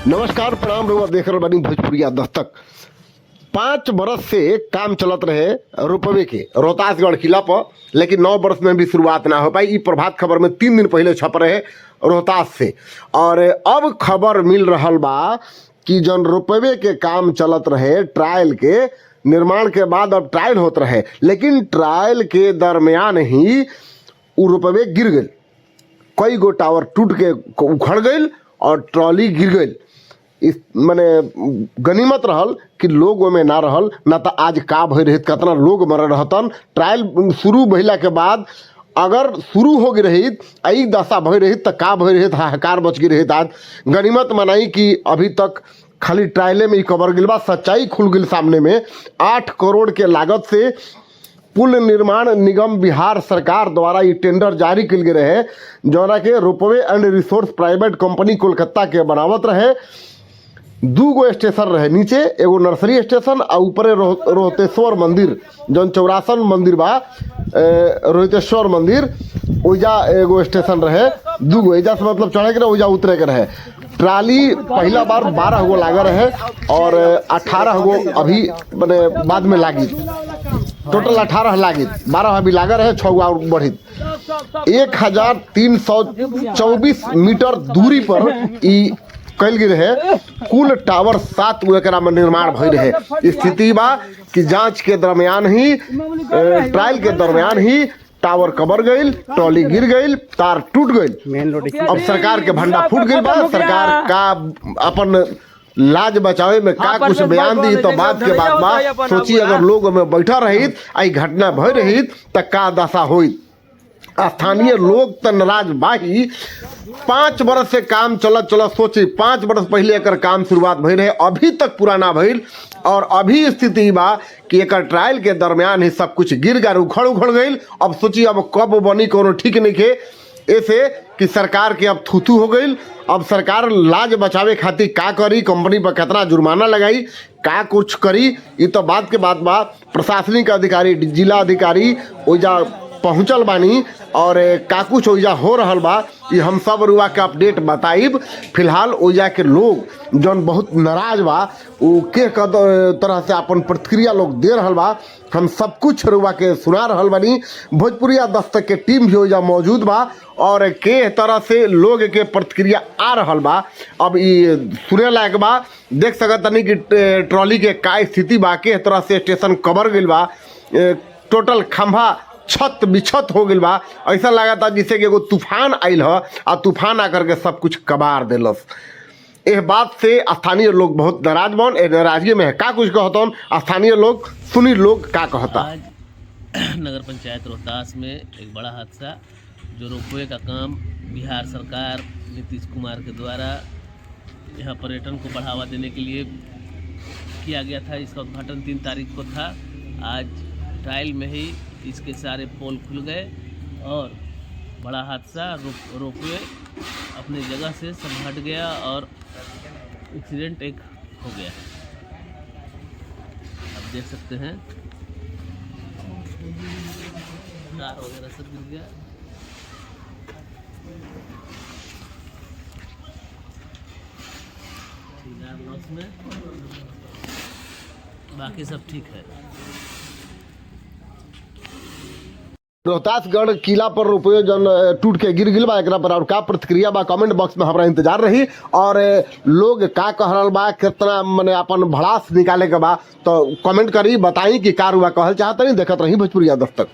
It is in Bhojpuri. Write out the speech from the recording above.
नमस्कार, प्रणाम। लोग देख रहे बानी भोजपुरिया दस्तक। 5 बरस से काम चलत रहे रोपवे के रोहतासगढ़ किला पर, लेकिन 9 बरस में भी शुरुआत ना हो पाई। ई प्रभात खबर में 3 दिन पहले छप रहे रोहतास से, और अब खबर मिल रहल बा कि जन रोपवे के काम चलत रहे ट्रायल के निर्माण के बाद अब ट्रायल होत रहे, लेकिन ट्रायल के दरमियान ही उ रोपवे गिर गई। कई गो टावर टूट के उखड़ गई और ट्रॉली गिर गई। इस मने गनीमत रहल कि लोग में ना रहल, ना तो आज का भय रहित, कितना लोग मर रहतन। ट्रायल शुरू भइला के बाद अगर शुरू हो गई रही आई दशा भय रही तो का भय रही, हाहाकार मच गई रही। आज गनीमत मनाई कि अभी तक खाली ट्रायले में ही कवर गिल बा। सच्चाई खुल गई सामने में। 8 करोड़ के लागत से पुल निर्माण निगम बिहार सरकार द्वारा ये टेंडर जारी कल गए रहे, जौना के ropeway and resource private company Kolkata के बनावत रहे। 2 गो स्टेशन रहे, नीचे एगो नर्सरी स्टेशन और ऊपरे रोहतेश्वर मंदिर, जौन 84 मंदिर बा, रोहतेश्वर मंदिर, ओइजा एगो स्टेशन रहे। 2 गो एजा से मतलब चढ़े के रहे, ओइजा उतरे के रहे। ट्राली पहला बार 12 गो लागे रहे और 18 गो अभी मने बाद में लागी। टोटल 18 लागी, 12 अभी लागे रहे, 6 गो और बढ़ी। 1324 मीटर दूरी पर ई कल गई रहे। कुल टावर 7 गो एकरा में निर्माण भई रहे। स्थिति बा कि जांच के दरमियान ही, ट्रायल के दरमियान ही टावर कबर गई, ट्रॉली गिर गई, तार टूट गई। अब सरकार के भंडा फूट गई बा। सरकार का अपन लाज बचावे में का कुछ बयान दी तो बात के बाद बा। सोची अगर लोग में बैठा रही आई घटना भई रही तो का दशा हुई। स्थानीय लोग तो नाराज बाही। 5 बरस से काम चलत सोची 5 बरस पहले एकर काम शुरुआत भई रहे, अभी तक पूरा ना भइल। और अभी स्थिति बा कि एकर ट्रायल के दरमियान ही सब कुछ गिर गर उखड़ गई। अब सोची अब कब बनी कोनो ठीक नहीं के, ऐसे कि सरकार के अब थूथू हो गई। अब सरकार लाज बचावे खातिर का करी, कंपनी पर कितना जुर्माना लगाई, का कुछ करी, ये तो बात के बात बा। प्रशासनिक अधिकारी, जिला अधिकारी ओइजा पहुँचल बानी और का कुछ ओइजा हो रहल बा, ये हम सब रुआ के अपडेट बताइब। फिलहाल ओइजा के लोग जौन बहुत नाराज बा, वो के तरह से अपन प्रतिक्रिया लोग दे रहल बा, हम सब कुछ रुआ के सुना रहल बानी। भोजपुरिया दस्तक के टीम भी ओइजा मौजूद बा और के तरह से लोग के प्रतिक्रिया आ रहल बा, अब ये सुने लायक बा। देख सकत तनी कि ट्रॉली के का स्थिति बा, के तरह से स्टेशन कवर गइल बा। टोटल खंभा छत बिछत हो गई बा। ऐसा लगा था जिसे कि एगो तूफान आयल है और तूफान आकर के सब कुछ कबार दिलस। इस बात से स्थानीय लोग बहुत नाराज बन। नाराजगी में का कुछ कहतन स्थानीय लोग, सुनी लोग का कहता। आज नगर पंचायत रोहतास में एक बड़ा हादसा, जो रोपवे का काम बिहार सरकार नीतीश कुमार के द्वारा यहाँ पर्यटन को बढ़ावा देने के लिए किया गया था। इसका उद्घाटन 3 तारीख को था। आज ट्रायल में ही इसके सारे पोल खुल गए और बड़ा हादसा, रोपवे अपनी जगह से सब हट गया और एक्सीडेंट एक हो गया। आप देख सकते हैं कार वगैरह सब गिर गया। लॉस में, बाकी सब ठीक है। रोहतासगढ़ किला पर रोपवे जन टूट के गिर गिल बा, एकरा पर और का प्रतिक्रिया बा कमेंट बॉक्स में हमारा इंतजार रही। और लोग का कह रहल बा, कितना मने अपन भड़ास निकाले के बा, तो कमेंट करी, बताई कि का रुआ कहल चाहत नहीं। देखत रही भोजपुरिया दस्तक।